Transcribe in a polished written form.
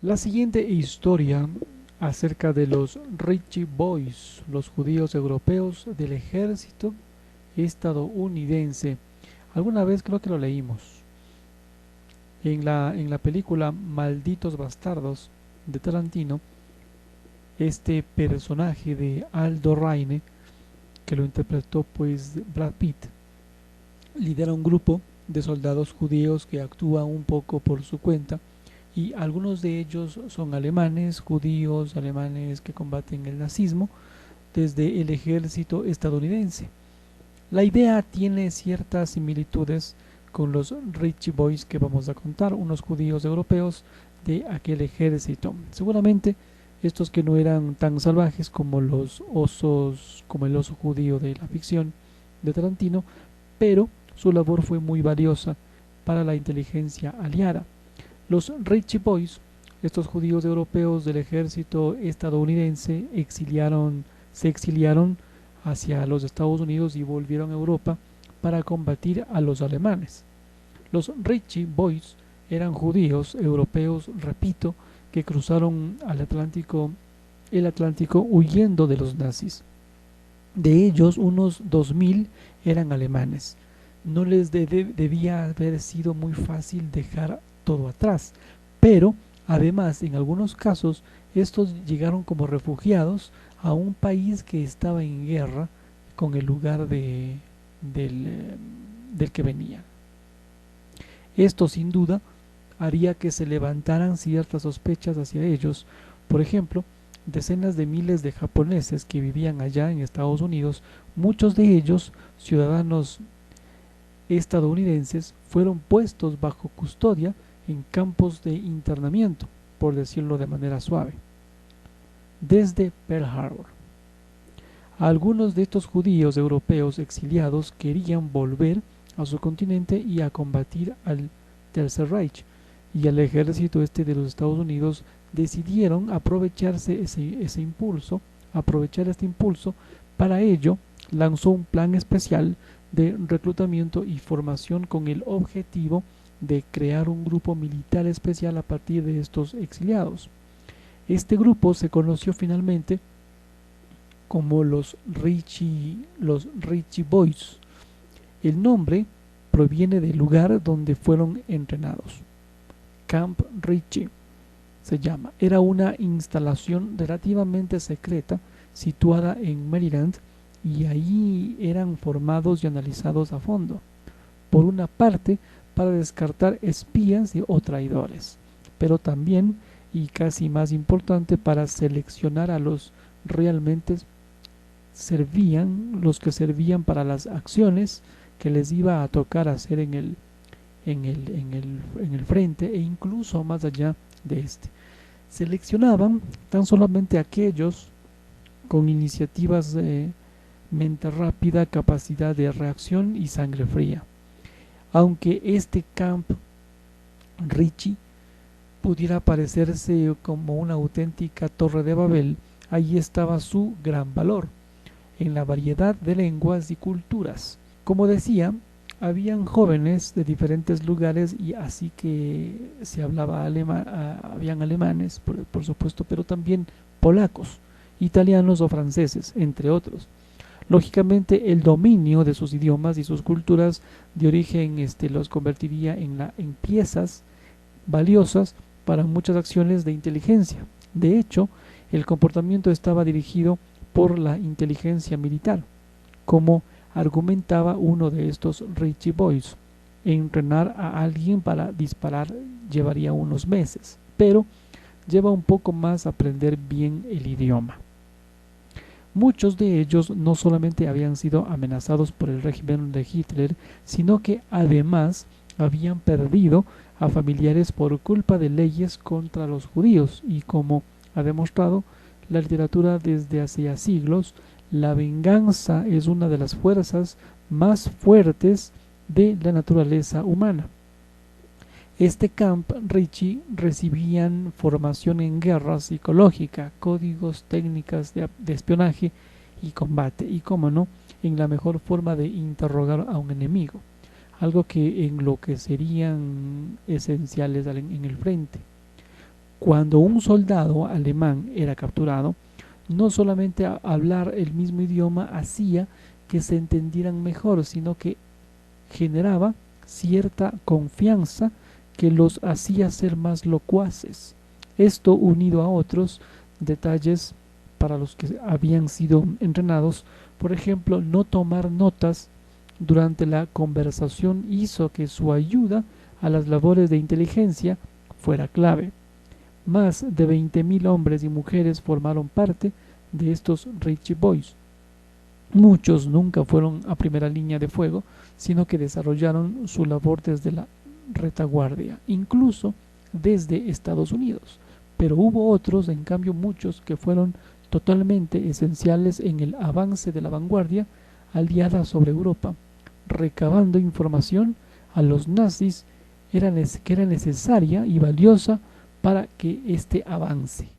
La siguiente historia acerca de los Ritchie Boys, los judíos europeos del ejército estadounidense. Alguna vez creo que lo leímos. En la película Malditos Bastardos de Tarantino, este personaje de Aldo Raine, que lo interpretó pues Brad Pitt, lidera un grupo de soldados judíos que actúan un poco por su cuenta y algunos de ellos son alemanes, judíos, alemanes que combaten el nazismo desde el ejército estadounidense. La idea tiene ciertas similitudes con los Ritchie Boys que vamos a contar, unos judíos europeos de aquel ejército. Seguramente estos que no eran tan salvajes como los osos, como el oso judío de la ficción de Tarantino, pero su labor fue muy valiosa para la inteligencia aliada. Los Ritchie Boys, estos judíos europeos del ejército estadounidense, se exiliaron hacia los Estados Unidos y volvieron a Europa para combatir a los alemanes. Los Ritchie Boys eran judíos europeos, repito, que cruzaron el Atlántico huyendo de los nazis. De ellos, unos 2000 eran alemanes. No les debía haber sido muy fácil dejar todo atrás, pero además, en algunos casos, estos llegaron como refugiados a un país que estaba en guerra con el lugar del que venían. Esto sin duda haría que se levantaran ciertas sospechas hacia ellos. Por ejemplo, decenas de miles de japoneses que vivían allá en Estados Unidos, muchos de ellos ciudadanos estadounidenses, fueron puestos bajo custodia en campos de internamiento, por decirlo de manera suave, desde Pearl Harbor. Algunos de estos judíos europeos exiliados querían volver a su continente y a combatir al Tercer Reich, y el ejército de los Estados Unidos decidieron aprovechar este impulso. Para ello lanzó un plan especial de reclutamiento y formación con el objetivo de crear un grupo militar especial a partir de estos exiliados. Este grupo se conoció finalmente como los Ritchie Boys. El nombre proviene del lugar donde fueron entrenados. Camp Ritchie se llama. Era una instalación relativamente secreta situada en Maryland, y ahí eran formados y analizados a fondo. Por una parte, para descartar espías o traidores, pero también, y casi más importante, para seleccionar a los realmente los que servían para las acciones que les iba a tocar hacer en el frente e incluso más allá de este. Seleccionaban tan solamente aquellos con iniciativas de mente rápida, capacidad de reacción y sangre fría. Aunque este Camp Ritchie pudiera parecerse como una auténtica torre de Babel, ahí estaba su gran valor, en la variedad de lenguas y culturas. Como decía, habían jóvenes de diferentes lugares, y así que se hablaba habían alemanes, por supuesto, pero también polacos, italianos o franceses, entre otros. Lógicamente, el dominio de sus idiomas y sus culturas de origen los convertiría en piezas valiosas para muchas acciones de inteligencia. De hecho, el comportamiento estaba dirigido por la inteligencia militar, como argumentaba uno de estos Ritchie Boys. Entrenar a alguien para disparar llevaría unos meses, pero lleva un poco más aprender bien el idioma. Muchos de ellos no solamente habían sido amenazados por el régimen de Hitler, sino que además habían perdido a familiares por culpa de leyes contra los judíos, y como ha demostrado la literatura desde hace siglos, la venganza es una de las fuerzas más fuertes de la naturaleza humana. Este Camp Ritchie recibían formación en guerra psicológica, códigos, técnicas de espionaje y combate, y cómo no, en la mejor forma de interrogar a un enemigo, algo que en lo que serían esenciales en el frente. Cuando un soldado alemán era capturado, no solamente hablar el mismo idioma hacía que se entendieran mejor, sino que generaba cierta confianza que los hacía ser más locuaces. Esto unido a otros detalles para los que habían sido entrenados, por ejemplo, no tomar notas durante la conversación hizo que su ayuda a las labores de inteligencia fuera clave. Más de 20.000 hombres y mujeres formaron parte de estos Richie Boys. Muchos nunca fueron a primera línea de fuego, sino que desarrollaron su labor desde la retaguardia, incluso desde Estados Unidos. Pero hubo otros, en cambio muchos, que fueron totalmente esenciales en el avance de la vanguardia aliada sobre Europa, recabando información a los nazis que era necesaria y valiosa para que este avance.